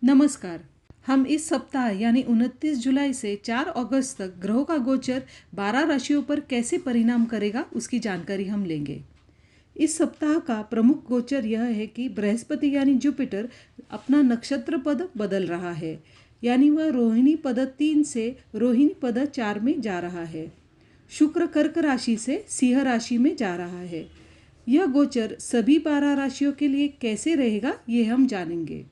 नमस्कार। हम इस सप्ताह यानी 29 जुलाई से 4 अगस्त तक ग्रहों का गोचर 12 राशियों पर कैसे परिणाम करेगा उसकी जानकारी हम लेंगे। इस सप्ताह का प्रमुख गोचर यह है कि बृहस्पति यानी जुपिटर अपना नक्षत्र पद बदल रहा है, यानी वह रोहिणी पद 3 से रोहिणी पद 4 में जा रहा है। शुक्र कर्क राशि से सिंह राशि में जा रहा है। यह गोचर सभी 12 राशियों के लिए कैसे रहेगा ये हम जानेंगे।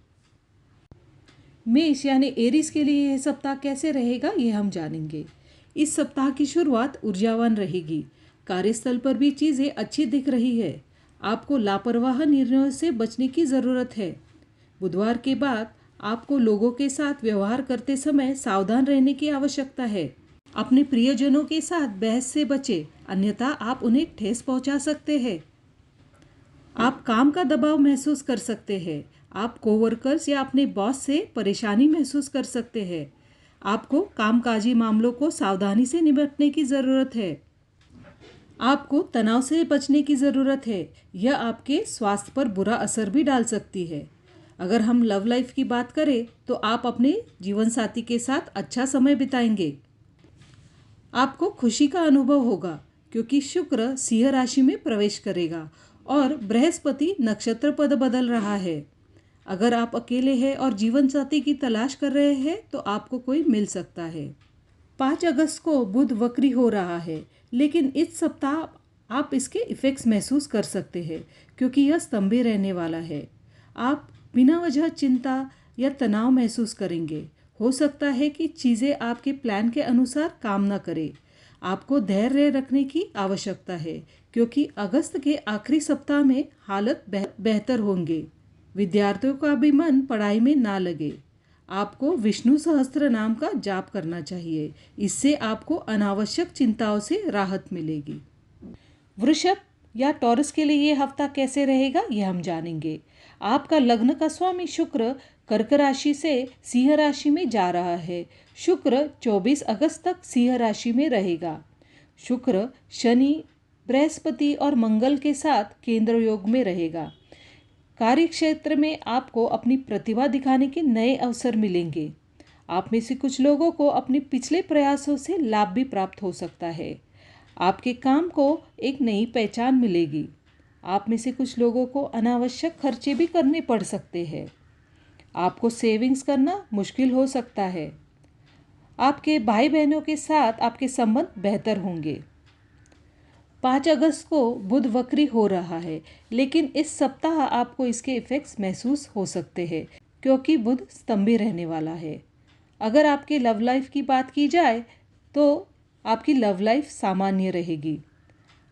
मेष यानी एरिस के लिए यह सप्ताह कैसे रहेगा ये हम जानेंगे। इस सप्ताह की शुरुआत ऊर्जावान रहेगी। कार्यस्थल पर भी चीज़ें अच्छी दिख रही है। आपको लापरवाह निर्णयों से बचने की ज़रूरत है। बुधवार के बाद आपको लोगों के साथ व्यवहार करते समय सावधान रहने की आवश्यकता है। अपने प्रियजनों के साथ बहस से बचें, अन्यथा आप उन्हें ठेस पहुंचा सकते हैं। आप काम का दबाव महसूस कर सकते हैं। आप कोवर्कर्स या अपने बॉस से परेशानी महसूस कर सकते हैं। आपको कामकाजी मामलों को सावधानी से निपटने की ज़रूरत है। आपको तनाव से बचने की ज़रूरत है। यह आपके स्वास्थ्य पर बुरा असर भी डाल सकती है। अगर हम लव लाइफ की बात करें तो आप अपने जीवनसाथी के साथ अच्छा समय बिताएंगे। आपको खुशी का अनुभव होगा क्योंकि शुक्र सिंह राशि में प्रवेश करेगा और बृहस्पति नक्षत्र पद बदल रहा है। अगर आप अकेले हैं और जीवन साथी की तलाश कर रहे हैं तो आपको कोई मिल सकता है। 5 अगस्त को बुध वक्री हो रहा है, लेकिन इस सप्ताह आप इसके इफ़ेक्ट्स महसूस कर सकते हैं क्योंकि यह स्तंभित रहने वाला है। आप बिना वजह चिंता या तनाव महसूस करेंगे। हो सकता है कि चीज़ें आपके प्लान के अनुसार काम न करें। आपको धैर्य रखने की आवश्यकता है क्योंकि अगस्त के आखिरी सप्ताह में हालत बेहतर होंगे। विद्यार्थियों का भी मन पढ़ाई में ना लगे। आपको विष्णु सहस्त्र नाम का जाप करना चाहिए। इससे आपको अनावश्यक चिंताओं से राहत मिलेगी। वृषभ या टॉरस के लिए ये हफ्ता कैसे रहेगा ये हम जानेंगे। आपका लग्न का स्वामी शुक्र कर्क राशि से सिंह राशि में जा रहा है। शुक्र 24 अगस्त तक सिंह राशि में रहेगा। शुक्र शनि, बृहस्पति और मंगल के साथ केंद्र योग में रहेगा। कार्य क्षेत्र में आपको अपनी प्रतिभा दिखाने के नए अवसर मिलेंगे। आप में से कुछ लोगों को अपने पिछले प्रयासों से लाभ भी प्राप्त हो सकता है। आपके काम को एक नई पहचान मिलेगी। आप में से कुछ लोगों को अनावश्यक खर्चे भी करने पड़ सकते हैं। आपको सेविंग्स करना मुश्किल हो सकता है। आपके भाई बहनों के साथ आपके संबंध बेहतर होंगे। 5 अगस्त को बुध वक्री हो रहा है, लेकिन इस सप्ताह आपको इसके इफ़ेक्ट्स महसूस हो सकते हैं क्योंकि बुध स्तंभित रहने वाला है। अगर आपके लव लाइफ की बात की जाए तो आपकी लव लाइफ सामान्य रहेगी।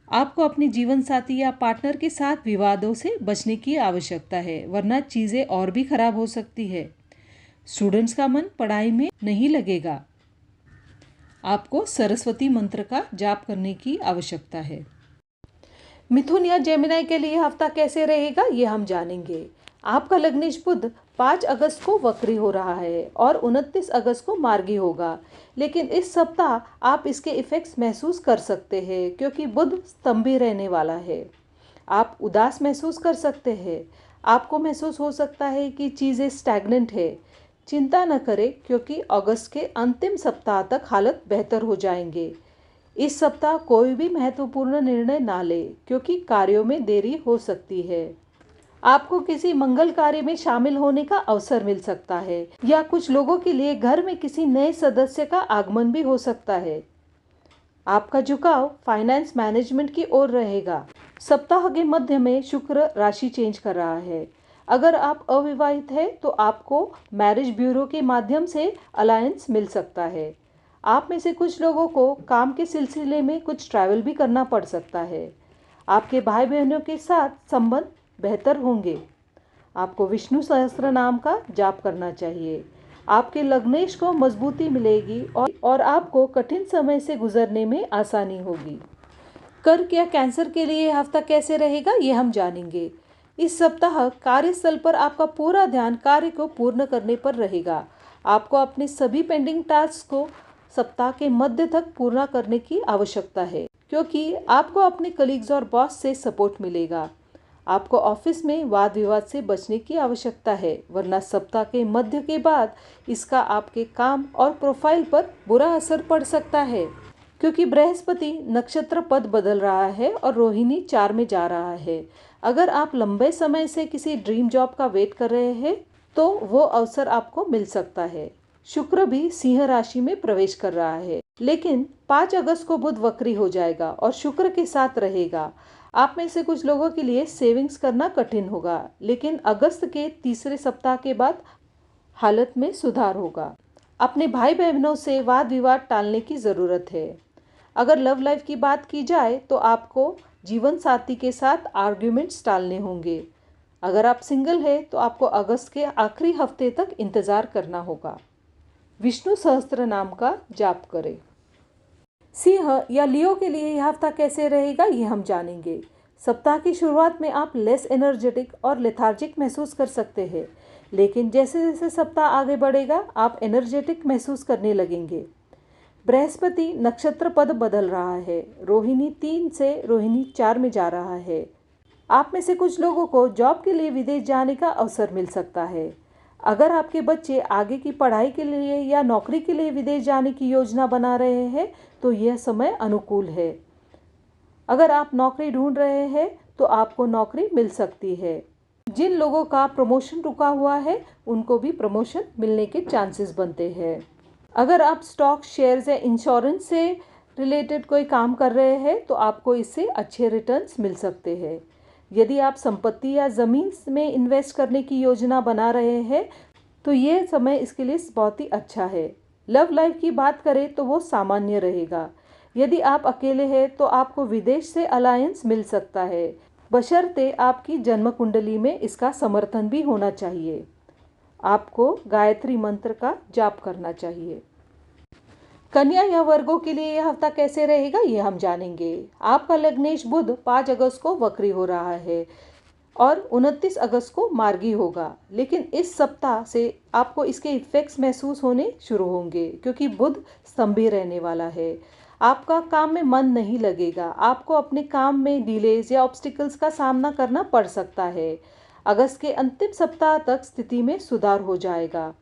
आपको अपने जीवन साथी या पार्टनर के साथ विवादों से बचने की आवश्यकता है, वरना चीज़ें और भी खराब हो सकती है। स्टूडेंट्स का मन पढ़ाई में नहीं लगेगा। आपको सरस्वती मंत्र का जाप करने की आवश्यकता है। मिथुन या जेमिनी के लिए हफ्ता कैसे रहेगा ये हम जानेंगे। आपका लग्नेश बुध 5 अगस्त को वक्री हो रहा है और 29 अगस्त को मार्गी होगा, लेकिन इस सप्ताह आप इसके इफ़ेक्ट्स महसूस कर सकते हैं क्योंकि बुध स्तंभित रहने वाला है। आप उदास महसूस कर सकते हैं। आपको महसूस हो सकता है कि चीज़ें स्टैग्नेंट है। चिंता न करें क्योंकि अगस्त के अंतिम सप्ताह तक हालत बेहतर हो जाएंगे। इस सप्ताह कोई भी महत्वपूर्ण निर्णय ना ले क्योंकि कार्यों में देरी हो सकती है। आपको किसी मंगल कार्य में शामिल होने का अवसर मिल सकता है या कुछ लोगों के लिए घर में किसी नए सदस्य का आगमन भी हो सकता है। आपका झुकाव फाइनेंस मैनेजमेंट की ओर रहेगा। सप्ताह के मध्य में शुक्र राशि चेंज कर रहा है। अगर आप अविवाहित हैं तो आपको मैरिज ब्यूरो के माध्यम से अलायंस मिल सकता है। आप में से कुछ लोगों को काम के सिलसिले में कुछ ट्रैवल भी करना पड़ सकता है। आपके भाई बहनों के साथ संबंध बेहतर होंगे। आपको विष्णु सहस्त्र नाम का जाप करना चाहिए। आपके लग्नेश को मजबूती मिलेगी और आपको कठिन समय से गुजरने में आसानी होगी। कर्क या कैंसर के लिए हफ्ता कैसे रहेगा ये हम जानेंगे। इस सप्ताह कार्यस्थल पर आपका पूरा ध्यान कार्य को पूर्ण करने पर रहेगा। आपको अपने सभी पेंडिंग टास्क को सप्ताह के मध्य तक पूरा करने की आवश्यकता है क्योंकि आपको अपने कलीग्स और बॉस से सपोर्ट मिलेगा। आपको ऑफिस में वाद विवाद से बचने की आवश्यकता है, वरना सप्ताह के मध्य के बाद इसका आपके काम और प्रोफाइल पर बुरा असर पड़ सकता है, क्योंकि बृहस्पति नक्षत्र पद बदल रहा है और रोहिणी 4 में जा रहा है। अगर आप लंबे समय से किसी ड्रीम जॉब का वेट कर रहे हैं तो वो अवसर आपको मिल सकता है। शुक्र भी सिंह राशि में प्रवेश कर रहा है, लेकिन 5 अगस्त को बुध वक्री हो जाएगा और शुक्र के साथ रहेगा। आप में से कुछ लोगों के लिए सेविंग्स करना कठिन होगा, लेकिन अगस्त के तीसरे सप्ताह के बाद हालत में सुधार होगा। अपने भाई बहनों से वाद विवाद टालने की ज़रूरत है। अगर लव लाइफ की बात की जाए तो आपको जीवन साथी के साथ आर्ग्यूमेंट्स टालने होंगे। अगर आप सिंगल है तो आपको अगस्त के आखिरी हफ्ते तक इंतज़ार करना होगा। विष्णु सहस्त्र नाम का जाप करें। सिंह या लियो के लिए यह हफ्ता कैसे रहेगा ये हम जानेंगे। सप्ताह की शुरुआत में आप लेस एनर्जेटिक और लेथार्जिक महसूस कर सकते हैं, लेकिन जैसे जैसे सप्ताह आगे बढ़ेगा आप एनर्जेटिक महसूस करने लगेंगे। बृहस्पति नक्षत्र पद बदल रहा है, रोहिणी 3 से रोहिणी 4 में जा रहा है। आप में से कुछ लोगों को जॉब के लिए विदेश जाने का अवसर मिल सकता है। अगर आपके बच्चे आगे की पढ़ाई के लिए या नौकरी के लिए विदेश जाने की योजना बना रहे हैं तो यह समय अनुकूल है। अगर आप नौकरी ढूंढ रहे हैं तो आपको नौकरी मिल सकती है। जिन लोगों का प्रमोशन रुका हुआ है उनको भी प्रमोशन मिलने के चांसेस बनते हैं। अगर आप स्टॉक, शेयर्स या इंश्योरेंस से रिलेटेड कोई काम कर रहे हैं तो आपको इससे अच्छे रिटर्न्स मिल सकते हैं। यदि आप संपत्ति या ज़मीन में इन्वेस्ट करने की योजना बना रहे हैं तो ये समय इसके लिए बहुत ही अच्छा है। लव लाइफ की बात करें तो वो सामान्य रहेगा। यदि आप अकेले हैं तो आपको विदेश से अलायंस मिल सकता है, बशर्ते आपकी जन्म कुंडली में इसका समर्थन भी होना चाहिए। आपको गायत्री मंत्र का जाप करना चाहिए। कन्या या वर्गों के लिए यह हफ्ता कैसे रहेगा ये हम जानेंगे। आपका लग्नेश बुध 5 अगस्त को वक्री हो रहा है और 29 अगस्त को मार्गी होगा, लेकिन इस सप्ताह से आपको इसके इफेक्ट्स महसूस होने शुरू होंगे क्योंकि बुध स्तंभी रहने वाला है। आपका काम में मन नहीं लगेगा, आपको अपने काम में डिलेज या ऑब्स्टिकल्स का सामना करना पड़ सकता है। अगस्त के अंतिम सप्ताह तक स्थिति में सुधार हो जाएगा।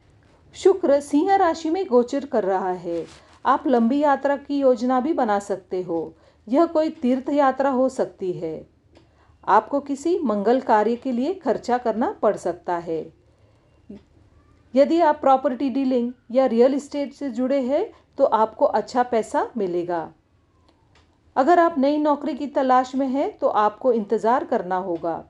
शुक्र सिंह राशि में गोचर कर रहा है। आप लंबी यात्रा की योजना भी बना सकते हो। यह कोई तीर्थ यात्रा हो सकती है। आपको किसी मंगल कार्य के लिए खर्चा करना पड़ सकता है। यदि आप प्रॉपर्टी डीलिंग या रियल एस्टेट से जुड़े हैं तो आपको अच्छा पैसा मिलेगा। अगर आप नई नौकरी की तलाश में हैं तो आपको इंतज़ार करना होगा।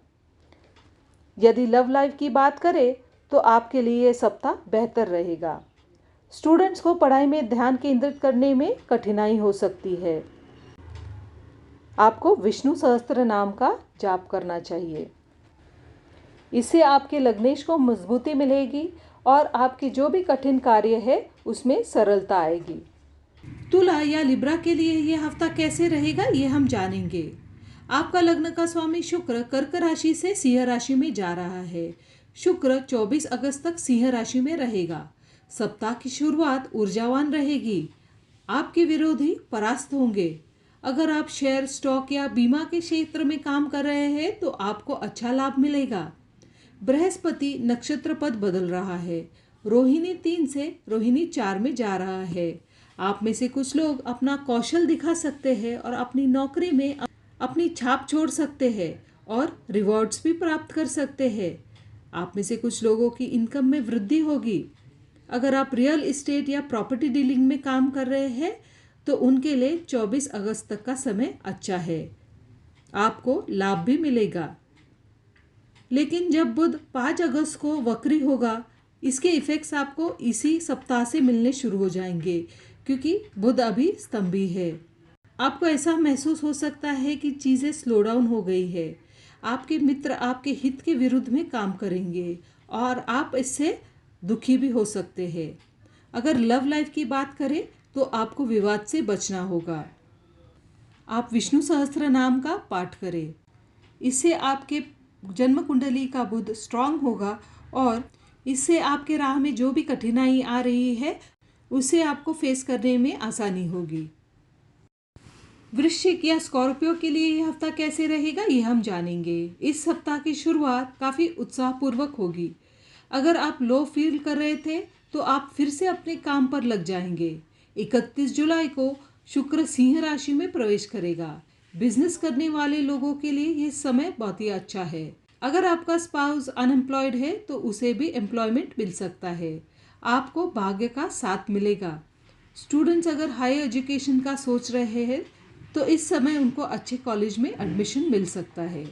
यदि लव लाइफ की बात करें तो आपके लिए ये सप्ताह बेहतर रहेगा। स्टूडेंट्स को पढ़ाई में ध्यान केंद्रित करने में कठिनाई हो सकती है। आपको विष्णु सहस्त्र नाम का जाप करना चाहिए। इससे आपके लग्नेश को मजबूती मिलेगी और आपके जो भी कठिन कार्य है उसमें सरलता आएगी। तुला या लिब्रा के लिए यह हफ्ता कैसे रहेगा ये हम जानेंगे। आपका लग्न का स्वामी शुक्र कर्क राशि से सिंह राशि में जा रहा है। शुक्र 24 अगस्त तक सिंह राशि में रहेगा। सप्ताह की शुरुआत ऊर्जावान रहेगी। आपके विरोधी परास्त होंगे। अगर आप शेयर, स्टॉक या बीमा के क्षेत्र में काम कर रहे हैं तो आपको अच्छा लाभ मिलेगा। बृहस्पति नक्षत्र पद बदल रहा है, रोहिणी 3 से रोहिणी 4 में जा रहा है। आप में से कुछ लोग अपना कौशल दिखा सकते हैं और अपनी नौकरी में अपनी छाप छोड़ सकते हैं और रिवॉर्ड्स भी प्राप्त कर सकते हैं। आप में से कुछ लोगों की इनकम में वृद्धि होगी। अगर आप रियल एस्टेट या प्रॉपर्टी डीलिंग में काम कर रहे हैं तो उनके लिए 24 अगस्त तक का समय अच्छा है। आपको लाभ भी मिलेगा। लेकिन जब बुध 5 अगस्त को वक्री होगा, इसके इफ़ेक्ट्स आपको इसी सप्ताह से मिलने शुरू हो जाएंगे क्योंकि बुध अभी स्तंभी है। आपको ऐसा महसूस हो सकता है कि चीज़ें स्लो डाउन हो गई है। आपके मित्र आपके हित के विरुद्ध में काम करेंगे और आप इससे दुखी भी हो सकते हैं। अगर लव लाइफ की बात करें तो आपको विवाद से बचना होगा। आप विष्णु सहस्त्र नाम का पाठ करें। इससे आपके जन्म कुंडली का बुध स्ट्रांग होगा और इससे आपके राह में जो भी कठिनाई आ रही है उसे आपको फेस करने में आसानी होगी। वृश्चिक या स्कॉर्पियो के लिए यह हफ्ता कैसे रहेगा ये हम जानेंगे। इस सप्ताह की शुरुआत काफ़ी उत्साहपूर्वक होगी। अगर आप लो फील कर रहे थे तो आप फिर से अपने काम पर लग जाएंगे। 31 जुलाई को शुक्र सिंह राशि में प्रवेश करेगा। बिजनेस करने वाले लोगों के लिए ये समय बहुत ही अच्छा है। अगर आपका स्पाउस अनएम्प्लॉयड है तो उसे भी एम्प्लॉयमेंट मिल सकता है। आपको भाग्य का साथ मिलेगा। स्टूडेंट्स अगर हायर एजुकेशन का सोच रहे हैं तो इस समय उनको अच्छे कॉलेज में एडमिशन मिल सकता है।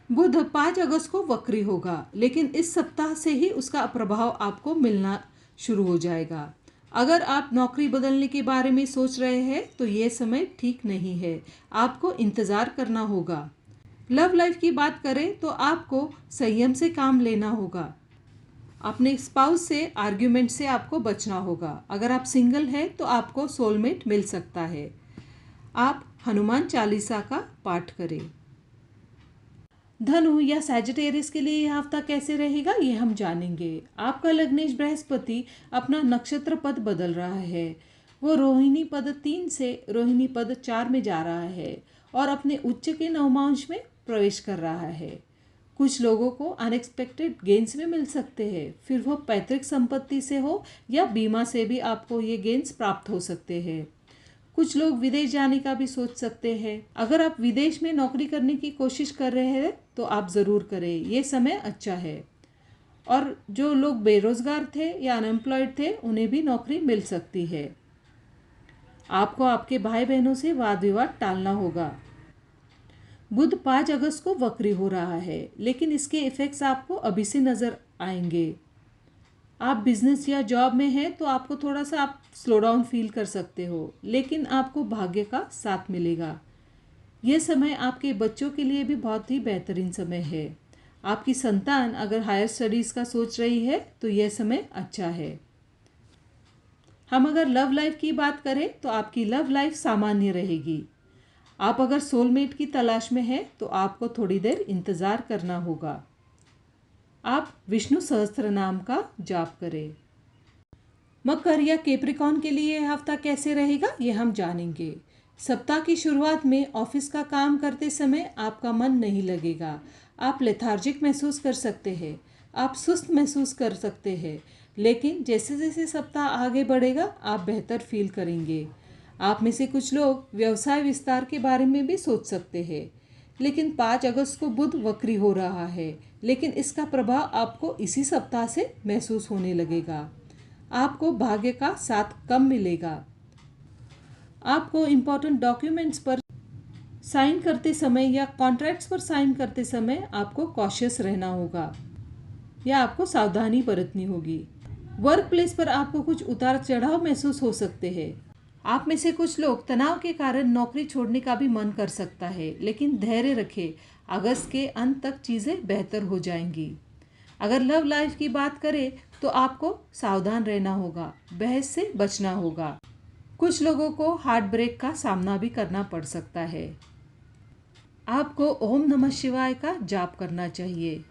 बुध 5 अगस्त को वक्री होगा, लेकिन इस सप्ताह से ही उसका प्रभाव आपको मिलना शुरू हो जाएगा। अगर आप नौकरी बदलने के बारे में सोच रहे हैं तो ये समय ठीक नहीं है, आपको इंतज़ार करना होगा। लव लाइफ की बात करें तो आपको संयम से काम लेना होगा। अपने स्पाउस से आर्ग्यूमेंट से आपको बचना होगा। अगर आप सिंगल हैं तो आपको सोलमेट मिल सकता है। आप हनुमान चालीसा का पाठ करें। धनु या सैजिटेरियस के लिए यह हफ्ता कैसे रहेगा ये हम जानेंगे। आपका लग्नेश बृहस्पति अपना नक्षत्र पद बदल रहा है। वो रोहिणी पद 3 से रोहिणी पद 4 में जा रहा है और अपने उच्च के नवमांश में प्रवेश कर रहा है। कुछ लोगों को अनएक्सपेक्टेड गेंस में मिल सकते हैं, फिर वो पैतृक संपत्ति से हो या बीमा से भी आपको ये गेंस प्राप्त हो सकते हैं। कुछ लोग विदेश जाने का भी सोच सकते हैं। अगर आप विदेश में नौकरी करने की कोशिश कर रहे हैं तो आप ज़रूर करें, ये समय अच्छा है। और जो लोग बेरोजगार थे या अनएम्प्लॉयड थे उन्हें भी नौकरी मिल सकती है। आपको आपके भाई बहनों से वाद विवाद टालना होगा। बुध 5 अगस्त को वक्री हो रहा है, लेकिन इसके इफ़ेक्ट्स आपको अभी से नज़र आएंगे। आप बिजनेस या जॉब में हैं तो आपको थोड़ा सा आप स्लो डाउन फील कर सकते हो, लेकिन आपको भाग्य का साथ मिलेगा। यह समय आपके बच्चों के लिए भी बहुत ही बेहतरीन समय है। आपकी संतान अगर हायर स्टडीज़ का सोच रही है तो यह समय अच्छा है। हम अगर लव लाइफ की बात करें तो आपकी लव लाइफ सामान्य रहेगी। आप अगर सोलमेट की तलाश में हैं तो आपको थोड़ी देर इंतज़ार करना होगा। आप विष्णु सहस्त्र नाम का जाप करें। मकर या कैप्रिकॉर्न के लिए यह हफ्ता कैसे रहेगा ये हम जानेंगे। सप्ताह की शुरुआत में ऑफिस का काम करते समय आपका मन नहीं लगेगा। आप लेथार्जिक महसूस कर सकते हैं, आप सुस्त महसूस कर सकते हैं, लेकिन जैसे जैसे सप्ताह आगे बढ़ेगा आप बेहतर फील करेंगे। आप में से कुछ लोग व्यवसाय विस्तार के बारे में भी सोच सकते हैं। लेकिन 5 अगस्त को बुध वक्री हो रहा है, लेकिन इसका प्रभाव आपको इसी सप्ताह से महसूस होने लगेगा। आपको भाग्य का साथ कम मिलेगा। आपको इम्पोर्टेंट डॉक्यूमेंट्स पर साइन करते समय या कॉन्ट्रैक्ट्स पर साइन करते समय आपको कॉशियस रहना होगा या आपको सावधानी बरतनी होगी। वर्क प्लेस पर आपको कुछ उतार चढ़ाव महसूस हो सकते हैं। आप में से कुछ लोग तनाव के कारण नौकरी छोड़ने का भी मन कर सकता है, लेकिन धैर्य रखें, अगस्त के अंत तक चीज़ें बेहतर हो जाएंगी। अगर लव लाइफ की बात करें तो आपको सावधान रहना होगा, बहस से बचना होगा। कुछ लोगों को हार्ट ब्रेक का सामना भी करना पड़ सकता है। आपको ओम नमः शिवाय का जाप करना चाहिए,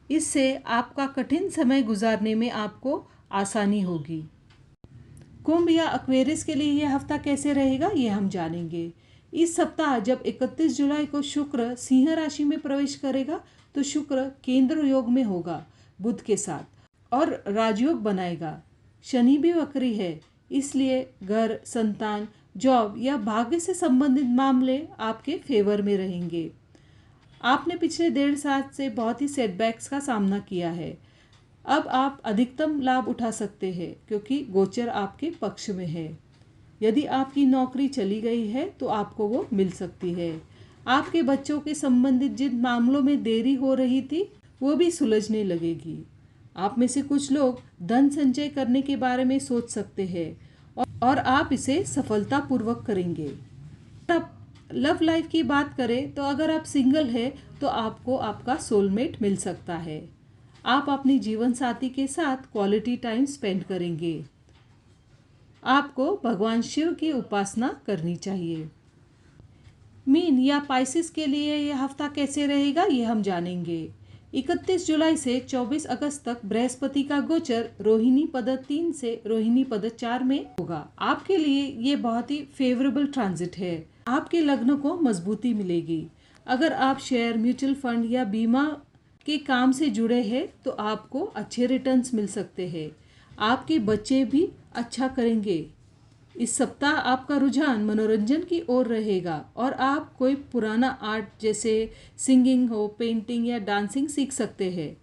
इससे आपका कठिन समय गुजारने में आपको आसानी होगी। कुंभ या एक्वेरियस के लिए यह हफ्ता कैसे रहेगा ये हम जानेंगे। इस सप्ताह जब 31 जुलाई को शुक्र सिंह राशि में प्रवेश करेगा तो शुक्र केंद्र योग में होगा बुध के साथ और राजयोग बनाएगा। शनि भी वक्री है, इसलिए घर, संतान, जॉब या भाग्य से संबंधित मामले आपके फेवर में रहेंगे। आपने पिछले 1.5 साल से बहुत ही सेटबैक्स का सामना किया है। अब आप अधिकतम लाभ उठा सकते हैं क्योंकि गोचर आपके पक्ष में है। यदि आपकी नौकरी चली गई है तो आपको वो मिल सकती है। आपके बच्चों के संबंधित जिन मामलों में देरी हो रही थी वो भी सुलझने लगेगी। आप में से कुछ लोग धन संचय करने के बारे में सोच सकते हैं और आप इसे सफलतापूर्वक करेंगे। अब लव लाइफ की बात करें तो अगर आप सिंगल हैं तो आपको आपका सोलमेट मिल सकता है। आप अपनी जीवन साथी के साथ क्वालिटी टाइम स्पेंड करेंगे। आपको भगवान शिव की उपासना करनी चाहिए। मीन या पाइसिस के लिए यह हफ्ता कैसे रहेगा ये हम जानेंगे। 31 जुलाई से 24 अगस्त तक बृहस्पति का गोचर रोहिणी पद 3 से रोहिणी पद 4 में होगा। आपके लिए ये बहुत ही फेवरेबल ट्रांजिट है। आपके लग्न को मजबूती मिलेगी। अगर आप शेयर, म्यूचुअल फंड या बीमा के काम से जुड़े हैं तो आपको अच्छे रिटर्न्स मिल सकते हैं। आपके बच्चे भी अच्छा करेंगे। इस सप्ताह आपका रुझान मनोरंजन की ओर रहेगा और आप कोई पुराना आर्ट जैसे सिंगिंग हो, पेंटिंग या डांसिंग सीख सकते हैं।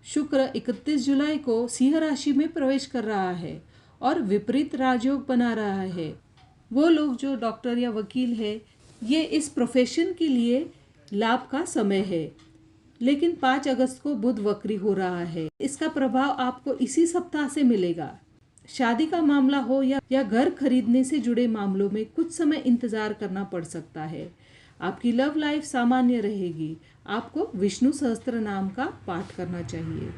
शुक्र 31 जुलाई को सिंह राशि में प्रवेश कर रहा है और विपरीत राजयोग बना रहा है। वो लोग जो डॉक्टर या वकील है, ये इस प्रोफेशन के लिए लाभ का समय है। लेकिन 5 अगस्त को बुध वक्री हो रहा है। इसका प्रभाव आपको इसी सप्ताह से मिलेगा। शादी का मामला हो या घर खरीदने से जुड़े मामलों में कुछ समय इंतजार करना पड़ सकता है। आपकी लव लाइफ सामान्य रहेगी। आपको विष्णु सहस्त्र नाम का पाठ करना चाहिए।